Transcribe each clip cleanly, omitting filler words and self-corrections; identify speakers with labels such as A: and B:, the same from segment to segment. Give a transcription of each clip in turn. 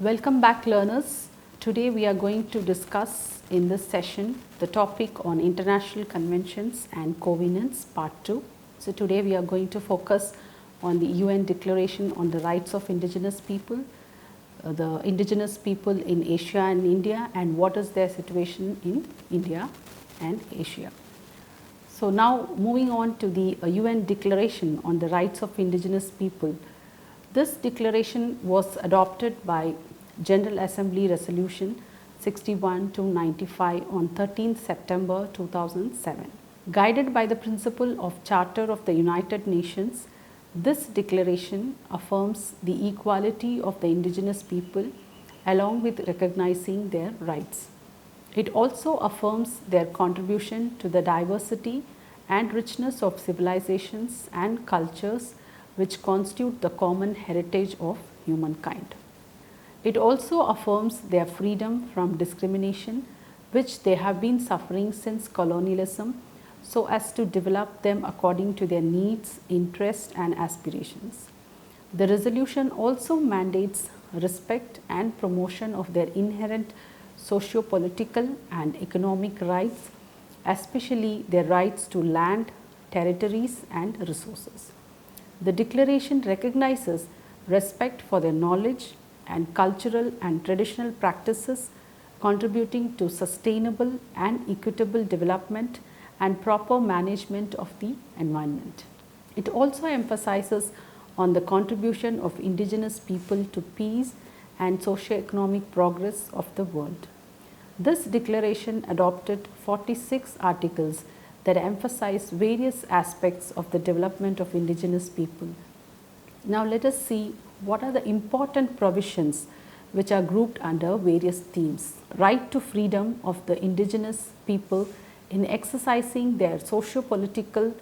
A: Welcome back, learners. Today we are going to discuss in this session the topic on international conventions and covenants part 2. So today we are going to focus on the UN Declaration on the Rights of Indigenous People, the indigenous people in Asia and India, and what is their situation in India and Asia. So now moving on to the UN Declaration on the Rights of Indigenous People. This declaration was adopted by General Assembly Resolution 61-95 on 13th September 2007. Guided by the principle of Charter of the United Nations, this declaration affirms the equality of the indigenous people along with recognizing their rights. It also affirms their contribution to the diversity and richness of civilizations and cultures which constitute the common heritage of humankind. It also affirms their freedom from discrimination, which they have been suffering since colonialism, so as to develop them according to their needs, interests, and aspirations. The resolution also mandates respect and promotion of their inherent socio-political and economic rights, especially their rights to land, territories, and resources. The declaration recognizes respect for their knowledge and cultural and traditional practices contributing to sustainable and equitable development and proper management of the environment. It also emphasizes on the contribution of indigenous people to peace and socio-economic progress of the world. This declaration adopted 46 articles that emphasize various aspects of the development of indigenous people. Now let us see what are the important provisions which are grouped under various themes. Right to freedom of the indigenous people in exercising their socio-political,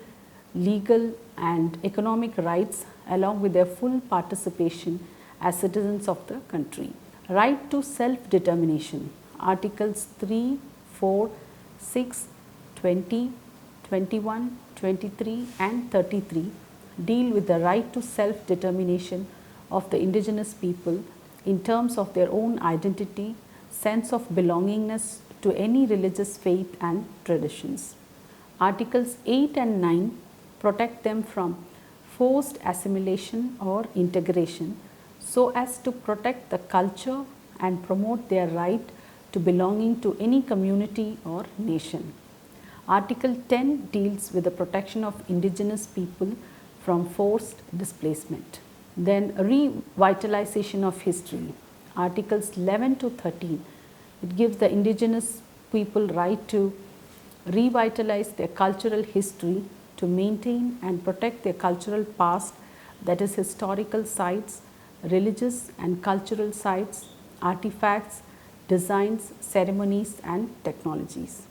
A: legal and economic rights along with their full participation as citizens of the country. Right to self-determination. Articles 3, 4, 6, 20, 21, 23 and 33 deal with the right to self-determination of the indigenous people in terms of their own identity, sense of belongingness to any religious faith and traditions. Articles 8 and 9 protect them from forced assimilation or integration so as to protect the culture and promote their right to belonging to any community or nation. Article 10 deals with the protection of indigenous people from forced displacement. Then revitalization of history. Articles 11 to 13, it gives the indigenous people right to revitalize their cultural history, to maintain and protect their cultural past, that is historical sites, religious and cultural sites, artifacts, designs, ceremonies and technologies.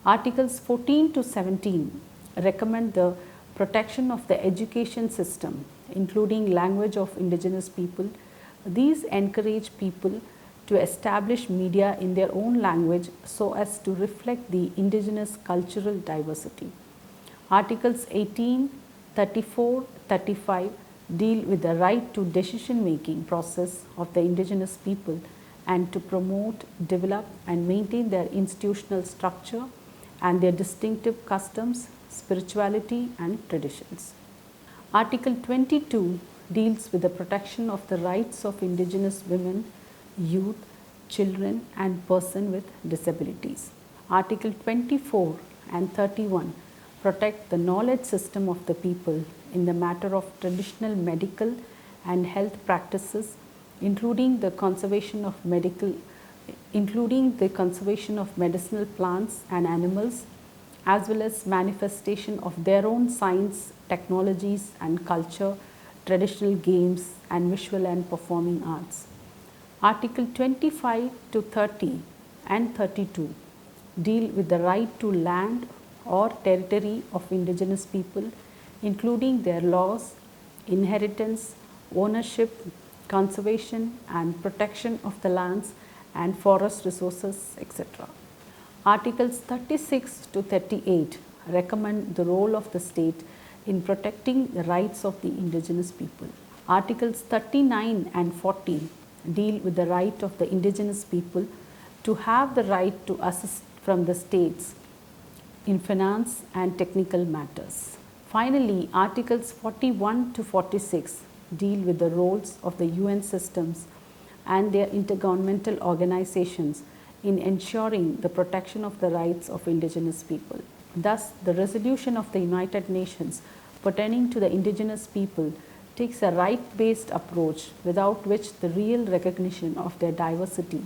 A: Articles 14 to 17 recommend the protection of the education system, including language of indigenous people. These encourage people to establish media in their own language so as to reflect the indigenous cultural diversity. Articles 18, 34, 35 deal with the right to decision making process of the indigenous people and to promote, develop and maintain their institutional structure and their distinctive customs, spirituality and traditions. Article 22 deals with the protection of the rights of indigenous women, youth, children and persons with disabilities. Article 24 and 31 protect the knowledge system of the people in the matter of traditional medical and health practices, including the conservation of medicinal plants and animals, as well as manifestation of their own science, technologies and culture, traditional games and visual and performing arts. Article 25 to 30 and 32 deal with the right to land or territory of indigenous people, including their laws, inheritance, ownership, conservation and protection of the lands and forest resources, etc. Articles 36 to 38 recommend the role of the state in protecting the rights of the indigenous people. Articles 39 and 40 deal with the right of the indigenous people to have the right to assist from the states in finance and technical matters. Finally, Articles 41 to 46 deal with the roles of the UN systems and their intergovernmental organizations in ensuring the protection of the rights of indigenous people. Thus, the resolution of the United Nations pertaining to the indigenous people takes a right-based approach without which the real recognition of their diversity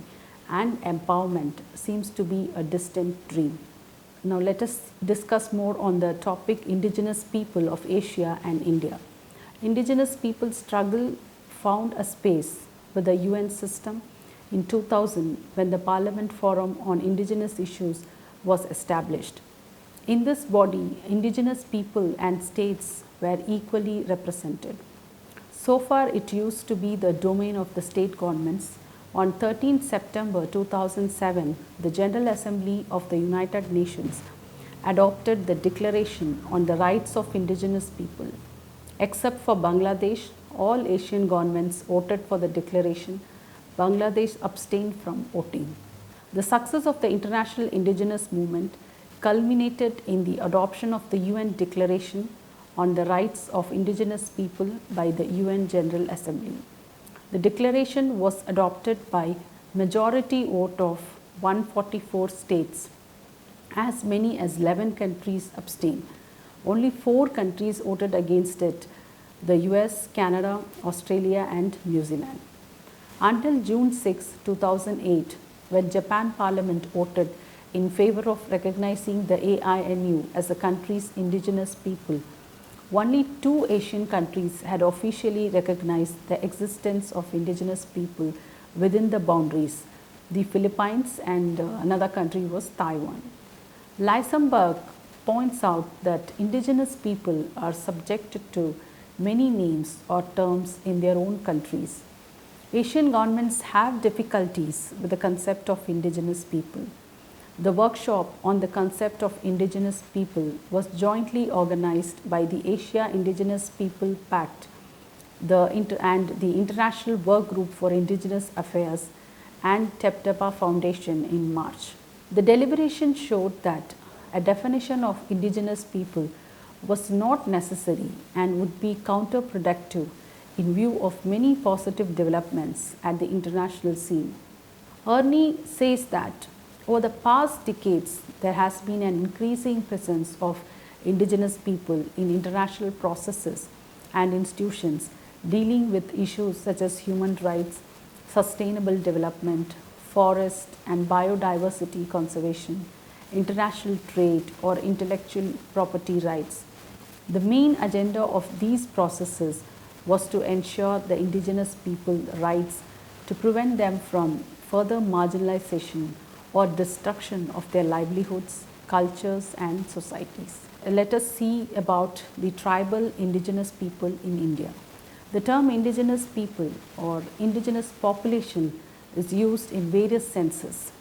A: and empowerment seems to be a distant dream. Now let us discuss more on the topic indigenous people of Asia and India. Indigenous people struggle found a space with the UN system in 2000 when the Parliament Forum on Indigenous Issues was established. In this body, indigenous people and states were equally represented. So far, it used to be the domain of the state governments. On 13 September 2007, the General Assembly of the United Nations adopted the Declaration on the Rights of Indigenous People. Except for Bangladesh, all Asian governments voted for the declaration. Bangladesh abstained from voting. The success of the international indigenous movement culminated in the adoption of the UN Declaration on the Rights of Indigenous People by the UN General Assembly. The declaration was adopted by majority vote of 144 states. As many as 11 countries abstained. Only 4 countries voted against it: the US, Canada, Australia and New Zealand. Until June 6, 2008, when Japan Parliament voted in favor of recognizing the INU as the country's indigenous people, only 2 Asian countries had officially recognized the existence of indigenous people within the boundaries, the Philippines and another country was Taiwan. Lysenberg points out that indigenous people are subjected to many names or terms in their own countries. Asian governments have difficulties with the concept of indigenous people. The workshop on the concept of indigenous people was jointly organized by the Asia Indigenous People Pact and the International Work Group for Indigenous Affairs and TEPTEPA Foundation in March. The deliberation showed that a definition of indigenous people was not necessary and would be counterproductive in view of many positive developments at the international scene. Ernie says that over the past decades, there has been an increasing presence of indigenous people in international processes and institutions dealing with issues such as human rights, sustainable development, forest and biodiversity conservation, international trade or intellectual property rights. The main agenda of these processes was to ensure the indigenous people's rights, to prevent them from further marginalization or destruction of their livelihoods, cultures and societies. Let us see about the tribal indigenous people in India. The term indigenous people or indigenous population is used in various senses.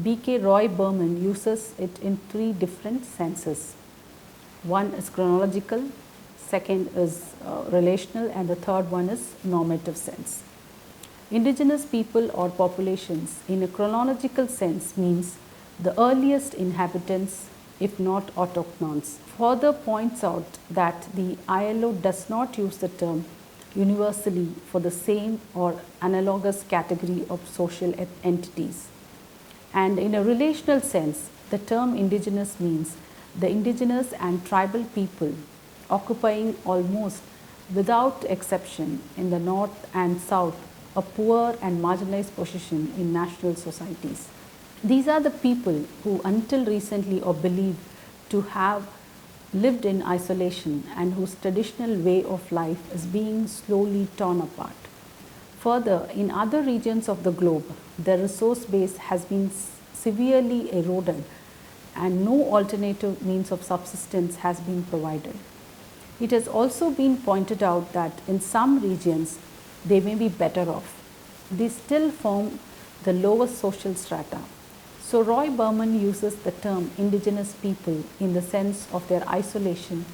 A: B.K. Roy Berman uses it in 3 different senses. One is chronological, second is relational and the third one is normative sense. Indigenous people or populations in a chronological sense means the earliest inhabitants, if not autochthons. Further points out that the ILO does not use the term universally for the same or analogous category of social entities. And in a relational sense, the term indigenous means the indigenous and tribal people occupying almost without exception in the north and south a poor and marginalized position in national societies. These are the people who until recently are believed to have lived in isolation and whose traditional way of life is being slowly torn apart. Further, in other regions of the globe, the resource base has been severely eroded and no alternative means of subsistence has been provided. It has also been pointed out that in some regions, they may be better off. They still form the lowest social strata. So Roy Berman uses the term indigenous people in the sense of their isolation,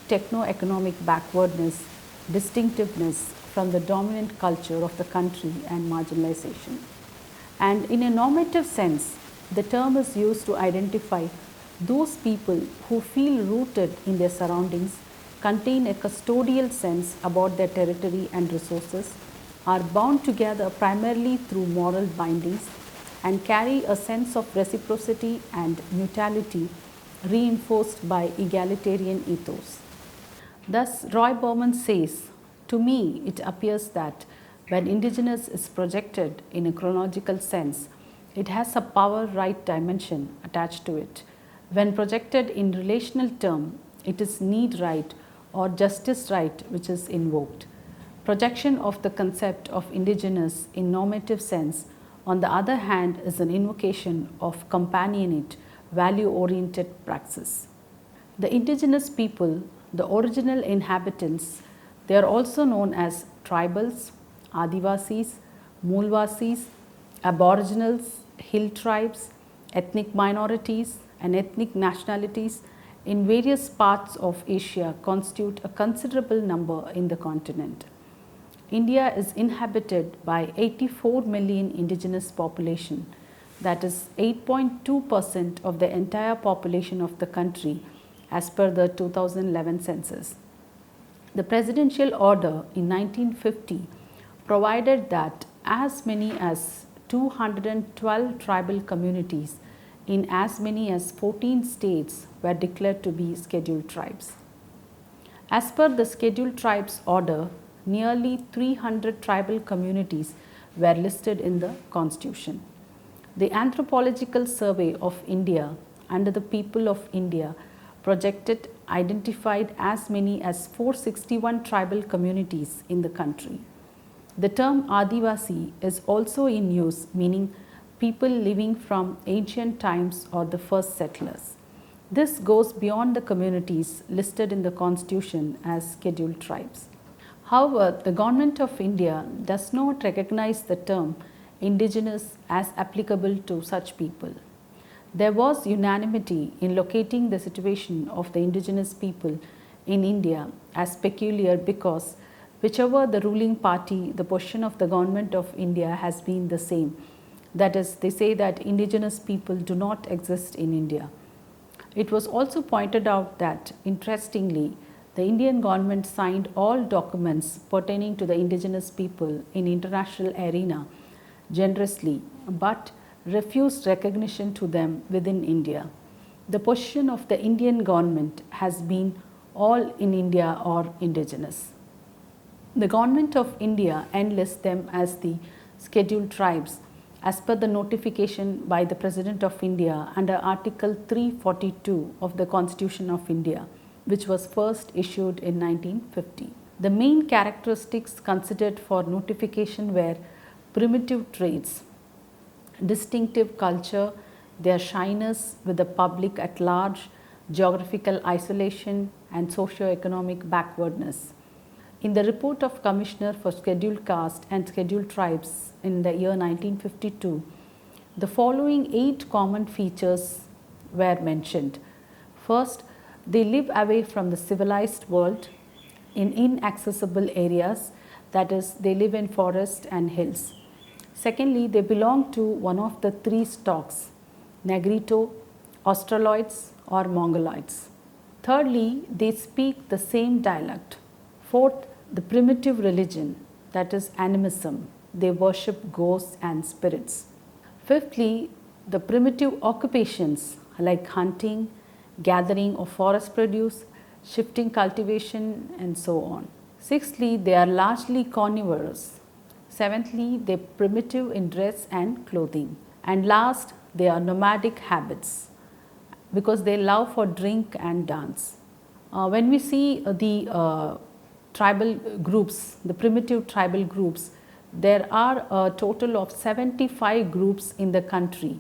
A: techno-economic backwardness, distinctiveness from the dominant culture of the country and marginalization. And in a normative sense, the term is used to identify those people who feel rooted in their surroundings, contain a custodial sense about their territory and resources, are bound together primarily through moral bindings, and carry a sense of reciprocity and mutuality reinforced by egalitarian ethos. Thus, Roy Berman says, "To me, it appears that when indigenous is projected in a chronological sense, it has a power right dimension attached to it. When projected in relational term, it is need right or justice right which is invoked. Projection of the concept of indigenous in normative sense, on the other hand, is an invocation of companionate, value-oriented praxis. The indigenous people, the original inhabitants, they are also known as tribals, Adivasis, Moolvasis, Aboriginals, hill tribes, ethnic minorities and ethnic nationalities in various parts of Asia constitute a considerable number in the continent. India is inhabited by 84 million indigenous population, that is 8.2% of the entire population of the country as per the 2011 census. The presidential order in 1950 provided that as many as 212 tribal communities in as many as 14 states were declared to be scheduled tribes. As per the scheduled tribes order, nearly 300 tribal communities were listed in the constitution. The Anthropological Survey of India under the People of India projected identified as many as 461 tribal communities in the country. The term Adivasi is also in use, meaning people living from ancient times or the first settlers. This goes beyond the communities listed in the constitution as scheduled tribes. However, the Government of India does not recognize the term indigenous as applicable to such people. There was unanimity in locating the situation of the indigenous people in India as peculiar because whichever the ruling party, the position of the Government of India has been the same. That is, they say that indigenous people do not exist in India. It was also pointed out that, interestingly, the Indian government signed all documents pertaining to the indigenous people in international arena generously, but refused recognition to them within India. The position of the Indian government has been all in India or indigenous. The Government of India enlists them as the scheduled tribes as per the notification by the President of India under Article 342 of the Constitution of India, which was first issued in 1950. The main characteristics considered for notification were primitive traits, distinctive culture, their shyness with the public at large, geographical isolation and socio-economic backwardness. In the report of Commissioner for Scheduled Caste and Scheduled Tribes in the year 1952, the following 8 common features were mentioned. First, they live away from the civilized world in inaccessible areas, that is, they live in forests and hills. Secondly, they belong to one of the 3 stocks, Negrito, Australoids or Mongoloids. Thirdly, they speak the same dialect. Fourth, the primitive religion, that is animism. They worship ghosts and spirits. Fifthly, the primitive occupations like hunting, gathering of forest produce, shifting cultivation and so on. Sixthly, they are largely carnivorous. Seventhly, they are primitive in dress and clothing. And last, they are nomadic habits because they love for drink and dance. When we see the tribal groups, the primitive tribal groups, there are a total of 75 groups in the country.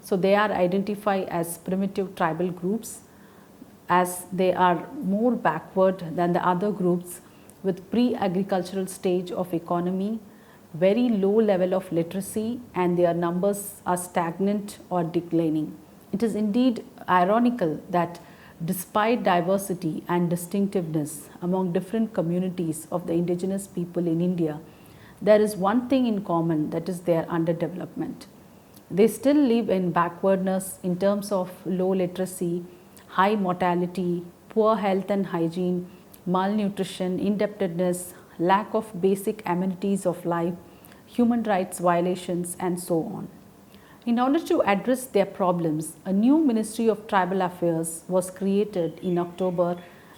A: So they are identified as primitive tribal groups as they are more backward than the other groups with pre-agricultural stage of economy, very low level of literacy, and their numbers are stagnant or declining. It is indeed ironical that Despite diversity and distinctiveness among different communities of the indigenous people in India, there is one thing in common, that is their underdevelopment. They still live in backwardness in terms of low literacy, high mortality, poor health and hygiene, malnutrition, indebtedness, lack of basic amenities of life, human rights violations, and so on. In order to address their problems, a new Ministry of Tribal Affairs was created in October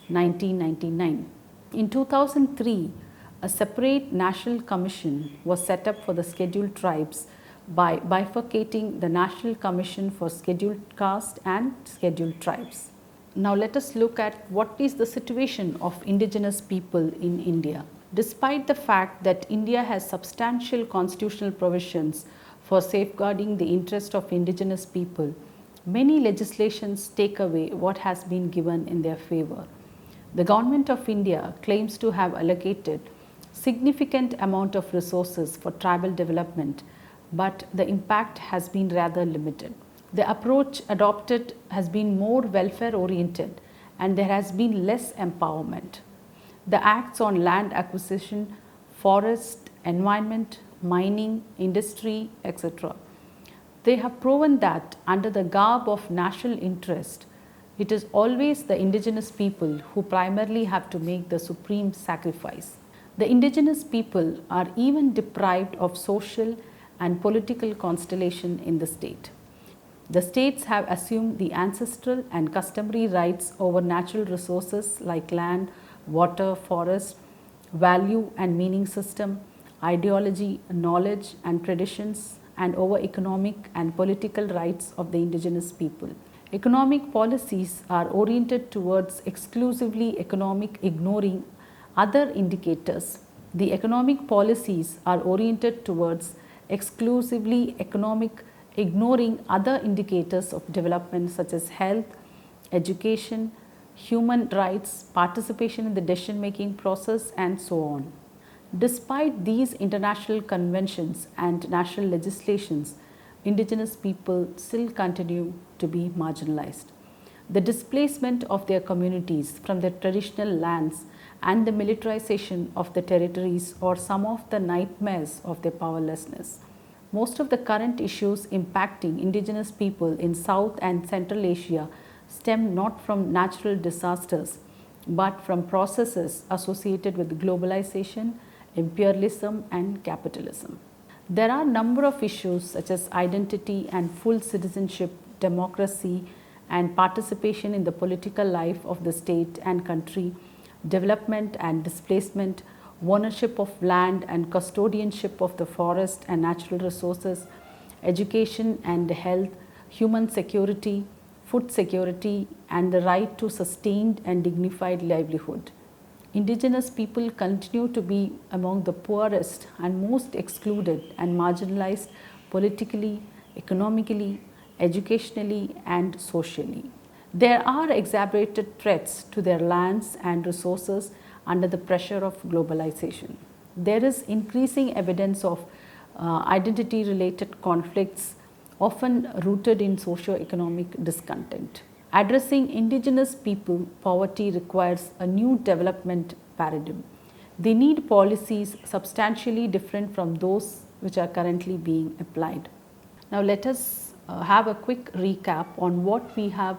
A: 1999. In 2003, a separate national commission was set up for the scheduled tribes by bifurcating the National Commission for Scheduled Caste and Scheduled Tribes. Now let us look at what is the situation of indigenous people in India. Despite the fact that India has substantial constitutional provisions for safeguarding the interest of indigenous people, many legislations take away what has been given in their favor. The Government of India claims to have allocated significant amount of resources for tribal development, but the impact has been rather limited. The approach adopted has been more welfare oriented and there has been less empowerment. The acts on land acquisition, forest, environment, mining, industry, etc. They have proven that under the garb of national interest, it is always the indigenous people who primarily have to make the supreme sacrifice. The indigenous people are even deprived of social and political constellation in the state. The states have assumed the ancestral and customary rights over natural resources like land, water, forest, value and meaning system, ideology, knowledge and traditions, and over economic and political rights of the indigenous people. Economic policies are oriented towards exclusively economic, ignoring other indicators. The economic policies are oriented towards exclusively economic, ignoring other indicators of development such as health, education, human rights, participation in the decision making process, and so on. Despite these international conventions and national legislations, indigenous people still continue to be marginalized. The displacement of their communities from their traditional lands and the militarization of the territories are some of the nightmares of their powerlessness. Most of the current issues impacting indigenous people in South and Central Asia stem not from natural disasters but from processes associated with globalization, imperialism and capitalism. There are a number of issues such as identity and full citizenship, democracy and participation in the political life of the state and country, development and displacement, ownership of land and custodianship of the forest and natural resources, education and health, human security, food security and the right to sustained and dignified livelihood. Indigenous people continue to be among the poorest and most excluded and marginalized politically, economically, educationally and socially. There are exacerbated threats to their lands and resources under the pressure of globalization. There is increasing evidence of identity related conflicts, often rooted in socio-economic discontent. Addressing indigenous people poverty requires a new development paradigm. They need policies substantially different from those which are currently being applied. Now let us have a quick recap on what we have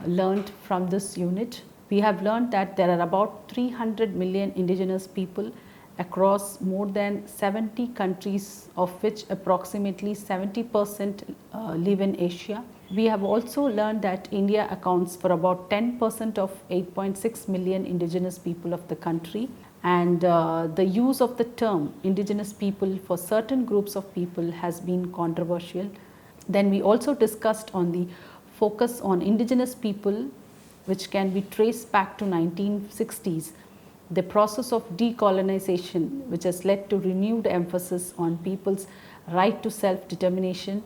A: learned from this unit. We have learned that there are about 300 million indigenous people across more than 70 countries, of which approximately 70% live in Asia. We have also learned that India accounts for about 10% of 8.6 million indigenous people of the country, and the use of the term indigenous people for certain groups of people has been controversial. Then we also discussed on the focus on indigenous people, which can be traced back to 1960s, the process of decolonization which has led to renewed emphasis on people's right to self-determination,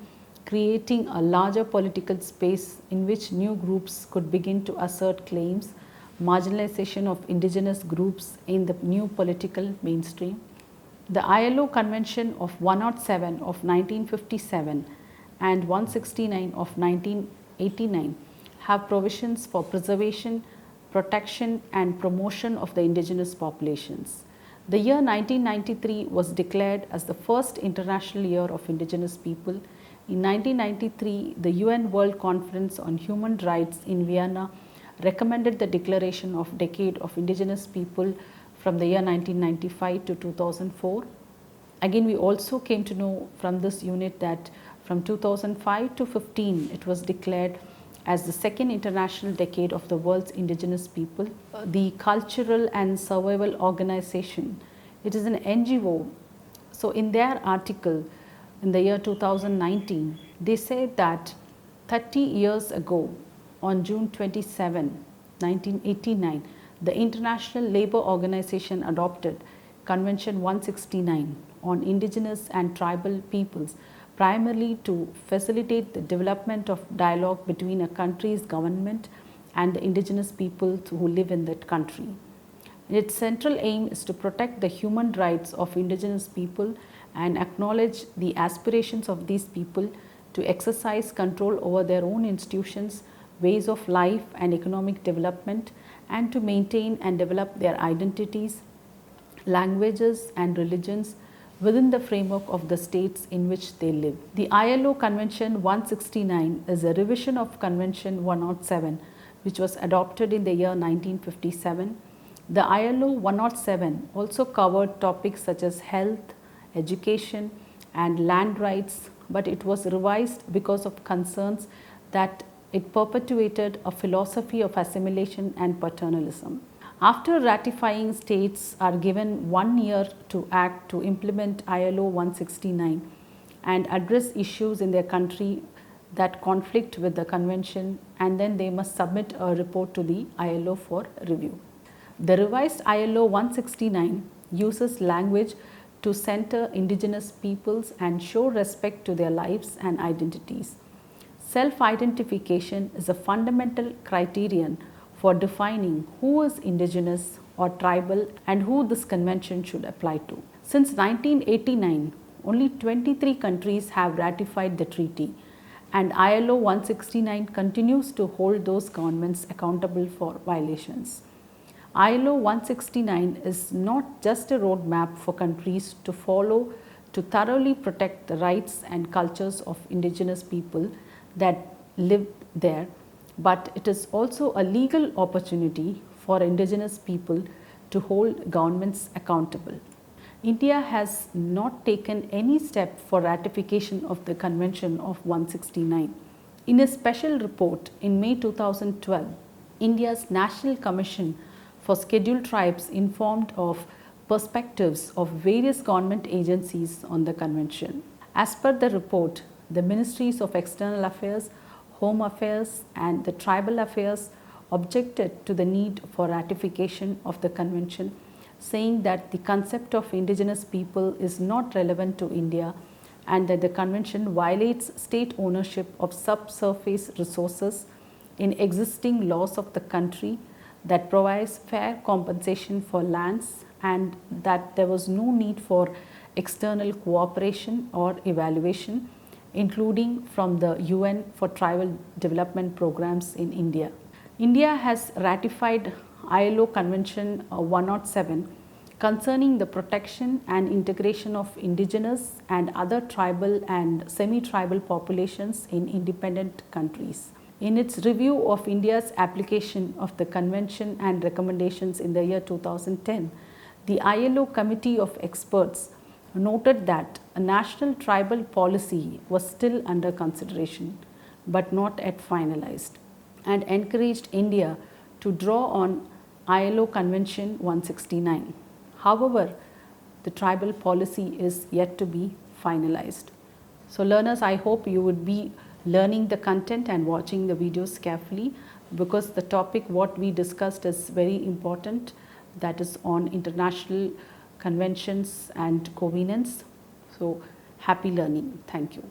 A: creating a larger political space in which new groups could begin to assert claims, marginalization of indigenous groups in the new political mainstream. The ILO Convention of 107 of 1957 and 169 of 1989 have provisions for preservation, protection and promotion of the indigenous populations. The year 1993 was declared as the first International Year of Indigenous People. In 1993, the UN World Conference on Human Rights in Vienna recommended the declaration of Decade of Indigenous People from the year 1995 to 2004. Again, we also came to know from this unit that from 2005 to 15, it was declared as the second international decade of the world's indigenous people. The Cultural and Survival Organization, it is an NGO. So in their article in the year 2019, they said that 30 years ago, on June 27, 1989, the International Labour Organization adopted Convention 169 on indigenous and tribal peoples, primarily to facilitate the development of dialogue between a country's government and the indigenous peoples who live in that country. Its central aim is to protect the human rights of indigenous people and acknowledge the aspirations of these people to exercise control over their own institutions, ways of life and economic development, and to maintain and develop their identities, languages and religions within the framework of the states in which they live. The ILO Convention 169 is a revision of Convention 107, which was adopted in the year 1957. The ILO 107 also covered topics such as health, education and land rights, but it was revised because of concerns that it perpetuated a philosophy of assimilation and paternalism. After ratifying, states are given 1 year to act to implement ILO 169 and address issues in their country that conflict with the convention, and then they must submit a report to the ILO for review. The revised ILO 169 uses language to center indigenous peoples and show respect to their lives and identities. Self-identification is a fundamental criterion for defining who is indigenous or tribal and who this convention should apply to. Since 1989, only 23 countries have ratified the treaty, and ILO 169 continues to hold those governments accountable for violations. ILO 169 is not just a roadmap for countries to follow to thoroughly protect the rights and cultures of indigenous people that live there, but it is also a legal opportunity for indigenous people to hold governments accountable. India has not taken any step for ratification of the Convention of 169. In a special report in May 2012, India's National Commission for Scheduled Tribes informed of perspectives of various government agencies on the convention. As per the report, the Ministries of External Affairs, Home Affairs and the Tribal Affairs objected to the need for ratification of the convention, saying that the concept of indigenous people is not relevant to India and that the convention violates state ownership of subsurface resources in existing laws of the country, that provides fair compensation for lands, and that there was no need for external cooperation or evaluation, including from the UN for tribal development programs in India. India has ratified ILO Convention 107 concerning the protection and integration of indigenous and other tribal and semi-tribal populations in independent countries. In its review of India's application of the convention and recommendations in the year 2010, the ILO Committee of Experts noted that a national tribal policy was still under consideration but not yet finalized, and encouraged India to draw on ILO Convention 169. However, the tribal policy is yet to be finalized. So learners, I hope you would be learning the content and watching the videos carefully, because the topic what we discussed is very important, that is on international conventions and covenants. So happy learning. Thank you.